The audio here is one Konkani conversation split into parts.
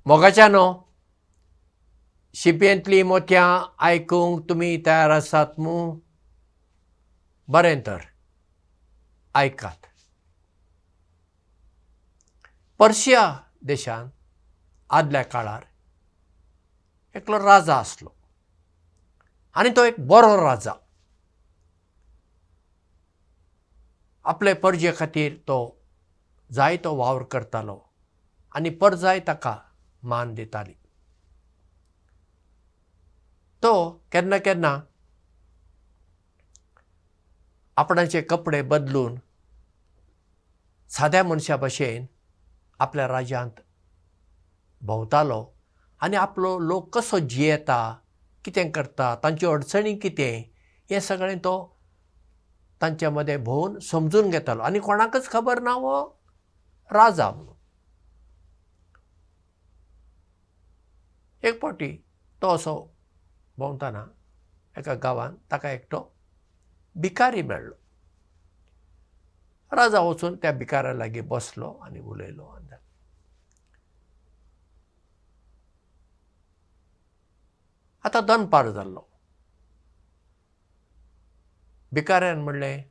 मोगाच्यानो शिंपयेंतलीं मोतयां आयकूंक तुमी तयार आसात मू? बरें तर आयकात. पर्शिया देशांत आदल्या काळार एकलो राजा आसलो आनी तो एक बरो राजा. आपले परजे खातीर तो जायतो वावर करतालो आनी परजाय ताका मान दिताली. तो केन्ना केन्ना आपणाचे कपडे बदलून साद्या मनशा भशेन आपल्या राज्यांत भोंवतालो आनी आपलो लोक कसो जियेता, कितें करता, तांच्यो अडचणी कितें, हें सगळें तो तांचे मदें भोवन समजून घेतालो आनी कोणाकच खबर ना हो राजा म्हणून. एक फावटी तो असो भोंवतना एका गांवांत ताका एकटो भिकारी मेळ्ळो. राजा वचून त्या भिकाऱ्या लागीं बसलो आनी उलयलो. आतां दनपार जाल्लो. भिकाऱ्यान म्हणलें,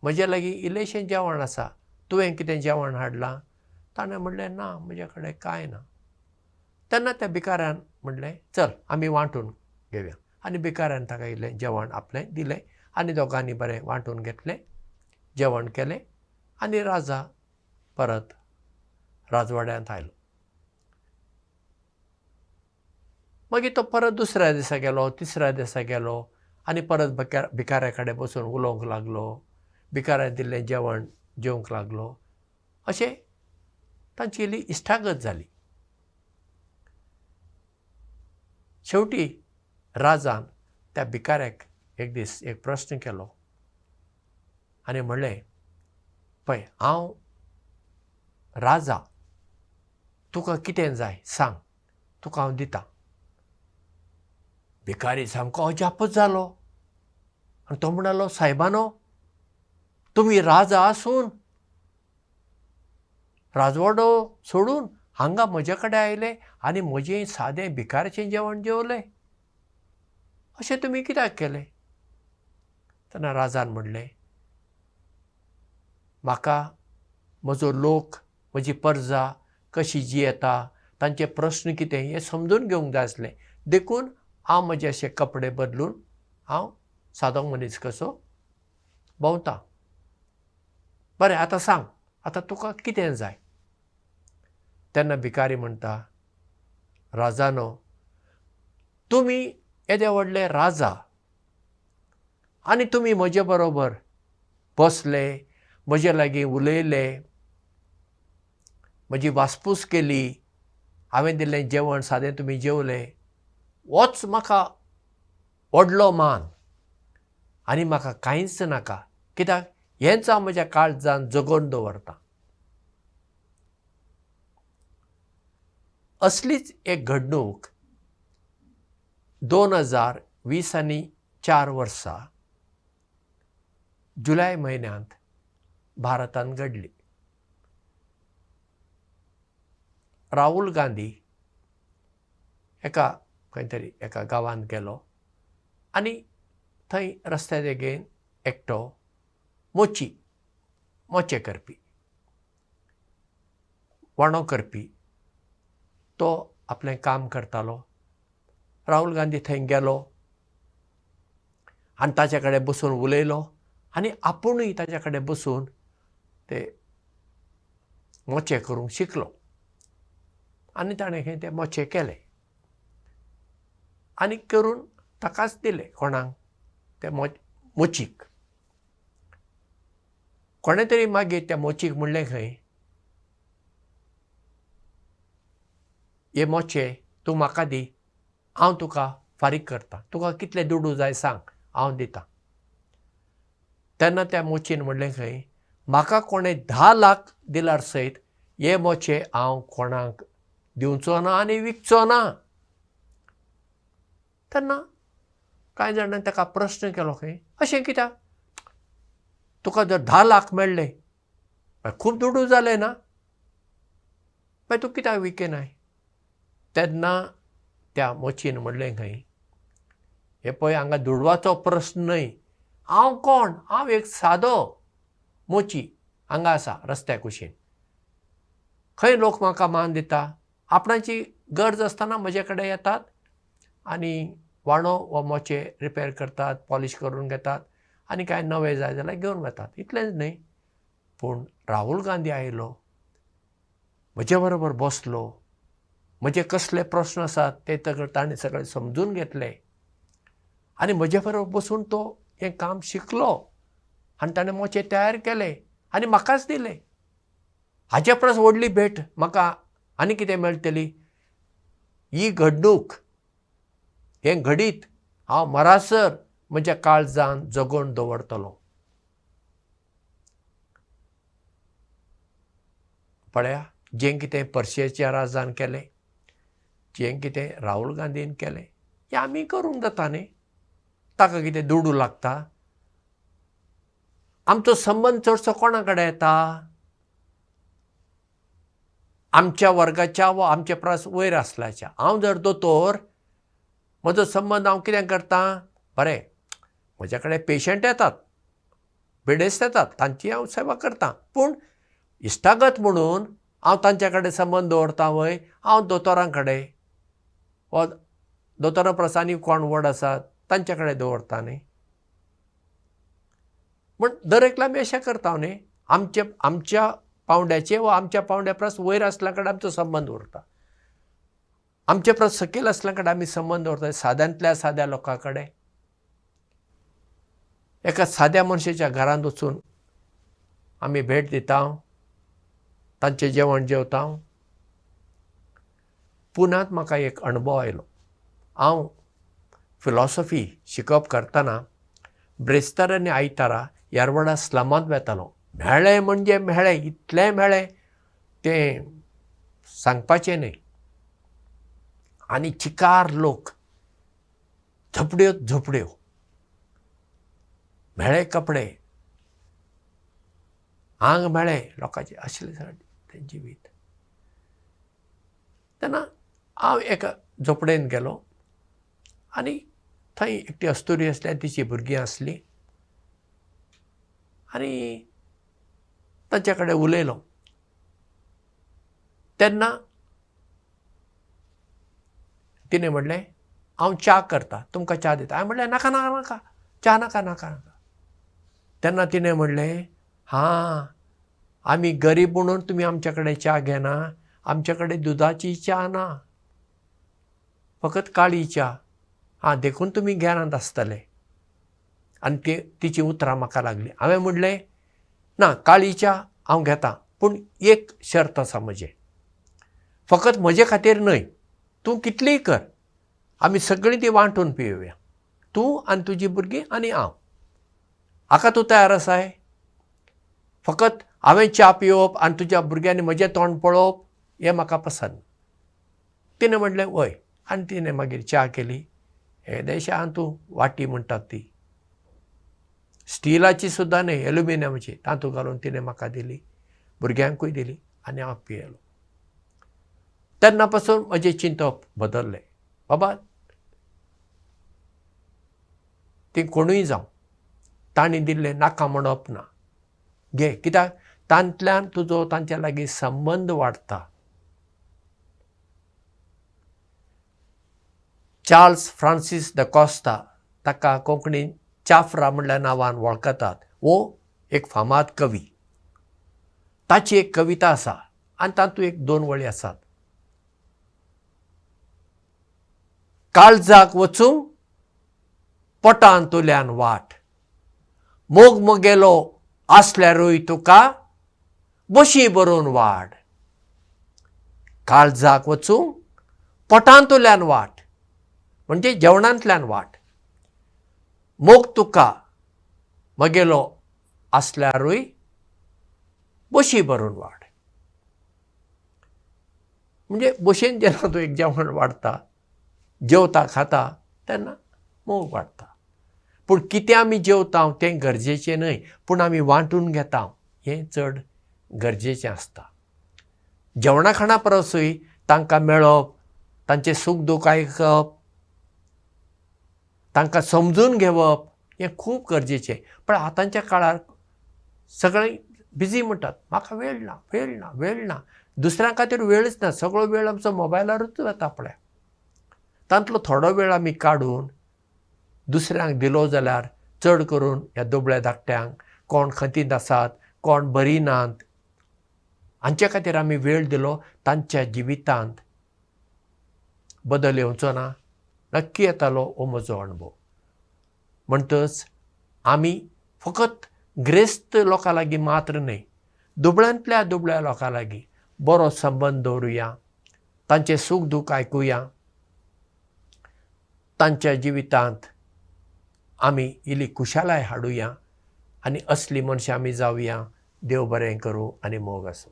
म्हजे लागीं इल्लेशें जेवण आसा, तुवें कितें जेवण हाडलां? ताणें म्हणलें, ना, म्हजे कडेन कांय ना. तेन्ना त्या भिकाऱ्यान म्हणलें, चल आमी वांटून घेवया. आनी भिकाऱ्यान ताका इल्लें जेवण आपलें दिलें आनी दोगांनी बरें वांटून घेतलें, जेवण केलें आनी राजा परत राजवाड्यांत आयलो. मागीर तो परत दुसऱ्या दिसा गेलो, तिसऱ्या दिसा गेलो आनी परत भिकाऱ्या कडेन बसून उलोवंक लागलो. भिकाऱ्यान दिल्लें जेवण जेवंक लागलो. अशें तांची इल्ली इश्टागत जाली. शेवटी राजान त्या भिकाऱ्याक एक दीस एक प्रस्न केलो आनी म्हणलें, पळय, हांव राजा, तुका कितें जाय सांग, तुका हांव दितां. भिकारी सामको अजापच जालो आनी तो म्हणलो, सायबानो, तुमी राजा आसून राजवाडो सोडून हांगा म्हजे कडेन आयले आनी म्हजें सादें भिकाऱ्याचें जेवण जेवले. अशें तुमी कित्याक केलें? तेन्ना राजान म्हणलें, म्हाका म्हजो लोक, म्हजी परजा कशी जियेता, तांचे प्रस्न कितें हें समजून घेवंक जाय आसलें. देखून हांव म्हजे अशे कपडे बदलून हांव सादो मनीस कसो भोंवतां. बरें, आतां सांग, आतां तुका कितें जाय? तेन्ना भिकारी म्हणटा, राजानो, तुमी येदे व्हडले राजा आनी तुमी म्हजे बरोबर बसले, म्हजे लागीं उलयले, म्हजी वासपूस केली, हांवें दिल्लें जेवण सादें तुमी जेवले, होच म्हाका व्हडलो मान आनी म्हाका कांयच नाका, कित्याक हेंच हांव म्हज्या काळजांत जगोवन दवरतां. असलीच एक घडणूक 2024 वर्सा जुलय म्हयन्यांत भारतांत घडली. राहुल गांधी खंय तरी एका गांवांत गेलो आनी थंय रस्त्या देगेन एकटो मोचे करपी, वणो करपी, तो आपलें काम करतालो. राहुल गांधी थंय गेलो आनी ताचे कडेन बसून उलयलो आनी आपुणूय ताचे कडेन बसून ते मोचे करूंक शिकलो आनी ताणें खंय ते मोचे केले आनी करून ताकाच दिले. कोणाक? ते मोचीक. कोणें तरी मागीर त्या मोचीक म्हणलें, खंय, हे मोचे तूं म्हाका दी, हांव तुका फारीक करतां, तुका कितले दुडू जाय सांग, हांव दितां. तेन्ना त्या मोचीन म्हणलें, खंय, म्हाका कोणें 10 लाख दिल्यार सयत हे मोचे हांव कोणाक दिवचो ना आनी विकचो ना. तेन्ना कांय जाणांनी ताका प्रस्न केलो, खंय, अशें कित्याक? तुका जर 10 लाख मेळ्ळे, खूब दुडू जाले ना, मागीर तूं कित्याक विकेनाय? तेन्ना त्या मोचीन म्हणलें खंय, हे पळय हांगा दुडवाचो प्रस्न न्हय, हांव कोण, हांव एक सादो मोची हांगा आसा रस्त्या कुशीन. खंय लोक म्हाका मान दिता, आपणाची गरज आसतना म्हजे कडेन येतात आनी वांडो वो मोचे रिपेर करतात, पॉलिश करून घेतात आनी कांय नवे जाय जाल्यार घेवन वतात. इतलेंच न्हय, पूण राहुल गांधी आयलो, म्हजे बरोबर बसलो, म्हजे कसले प्रस्न आसात ते ताणें सगळे समजून घेतले आनी म्हजे बरोबर बसून तो हें काम शिकलो आनी ताणें मोचे तयार केले आनी म्हाकाच दिले. हाचे परस व्हडली भेट म्हाका आनी कितें मेळटली? ही घडणूक हें घडीत हांव मरासर म्हज्या काळजांत जगोवन दवरतलों. पळया, जें कितें पर्शियाच्या राजान केलें, जें कितें राहुल गांधीन केलें, हें आमी करूंक जाता न्ही. ताका कितें दुडू लागता? आमचो संबंद चडसो कोणा कडेन येता? आमच्या वर्गाच्या वा आमचे परस वयर आसल्याच्या. हांव जर दोतोर, म्हजो संबंद हांव कितें करतां? बरें, म्हजे कडेन पेशंट येतात, बेडेस्त येतात, तांची हांव सेवा करतां, पूण इश्टागत म्हणून हांव तांचे कडेन संबंद दवरतां वय, हांव दोतोरां कडेन वा दोतोरा परस आनी कोण व्हड आसात तांचे कडेन दवरता न्ही. म्हण दर एकलो आमी अशें करता न्ही, आमच्या पावंड्याचे वा आमच्या पावंड्या परस वयर आसल्या कडेन आमचो संबंद उरता, आमचे परस सकयल आसल्या कडेन आमी संबंद दवरता. साद्यांतल्या साद्या लोकां कडेन, एका साद्या मनशाच्या घरांत वचून आमी भेट दिता, तांचें जेवण जेवता. पुण्यात म्हाका एक अणभव आयलो. हांव फिलॉसॉफी शिकप करतना ब्रेस्तार आनी आयतारा यारवाडा स्लमांत वेतालों. मेळ्ळें म्हणजे मेळ्ळें, इतलें मेळ्ळें तें सांगपाचें न्हय. आनी चिकार लोक, झोपड्यो झोपड्यो, मेळ्ळे कपडे, आंग मेळ्ळें लोकांचें आशिल्लें तें जिवीत. तेन्ना हांव एका झोपडेंत गेलो आनी थंय एकटी अस्तुरी आसली, तिची भुरगीं आसलीं आनी तांचे कडेन उलयलो. तेन्ना तिणें म्हणलें, हांव च्या करतां, तुमकां च्या दिता. हांवें म्हणलें, नाका नाका नाका, च्या नाका नाका नाका. तेन्ना तिणें म्हणलें, हां, आमी गरीब म्हणून तुमी आमचे कडेन च्या घेना, आमचे कडेन दुदाची च्या ना, फकत काळी च्या. हां, देखून तुमी घेनात आसतले. आनी तिची उतरां म्हाका लागलीं. हांवें म्हणलें, ना, काळी च्या हांव घेतां, पूण एक शर्त आसा म्हजें, फकत म्हजे खातीर न्हय, तूं कितलीय कर, आमी सगळीं ती वांटून पियेवया, तूं आनी तुजी भुरगीं आनी हांव. हाका तूं तयार आसाय? फकत हांवें च्या पिवप आनी तुज्या भुरग्यांनी म्हजें तोंड पळोवप हें म्हाका पसंद. तिणें म्हणलें, वय. आनी तिणें मागीर च्या केली. येदेशा तूं वाटी म्हणटात ती, स्टिलाची सुद्दां न्हय, एल्युमिनियमाची, तातूंत घालून तिणें म्हाका दिली, भुरग्यांकूय दिली आनी हांव पियेलो. तेन्ना पासून म्हजें चिंतप बदल्लें. बाबा, ती कोणूय जावं, तांणी दिल्लें नाका म्हणप ना. घे, कित्याक तांतल्यान तुजो तांच्या लागीं संबंद वाडटा. चार्ल्स फ्रांसीस द कॉस्ता, ताका कोंकणीन चाफ्रा म्हणल्या नांवान वळखतात, वो एक फामाद कवी. ताची एक कविता आसा आनी तातूंत एक 2 वळी आसात. काळजाक वचूंक पोटांतुल्यान वाट, मोग मोगेलो आसल्यारूय तुका बशी भरून वाड. काळजाक वचूंक पोटांतुल्यान वाट म्हणजे जेवणांतल्यान वाट, मोग तुका मगेलो आसल्यारूय बशी भरून वाड. म्हणजे बशेन जेन्ना तूं एक जेवण वाडता, जेवता खाता, तेन्ना मोग वाडटा. पूण कितें आमी जेवता तें गरजेचें न्हय, पूण आमी वांटून घेता हें चड गरजेचें आसता. जेवणा खाणा परसूय तांकां मेळप, तांचे सूख दूख आयकप, तांकां समजून घेवप हें खूब गरजेचें. पण आतांच्या काळार सगळें बिजी म्हणटात, म्हाका वेळ ना. दुसऱ्यां खातीर वेळच ना, सगळो वेळ आमचो मोबायलारूच वता पळय. तांतलो थोडो वेळ आमी काडून दुसऱ्यांक दिलो जाल्यार चड करून ह्या दुबळ्या धाकट्यांक, कोण खंतीत आसात, कोण बरी नात, हांचे खातीर आमी वेळ दिलो, तांच्या जिवितांत बदल येवचो ना, नक्की येतालो हो म्हजो अणभव. म्हणटच आमी फकत ग्रेस्त लोकां लागीं मात्र न्हय, दुबळ्यांतल्या दुबळ्या लोकां लागीं बरो संबंद दवरुया, तांचे सूख दूख आयकुया, तांच्या जिवितांत आमी इल्ली खुशालाय हाडुया आनी असली मनशां आमी जावया. देव बरें करूं आनी मोग आसूं.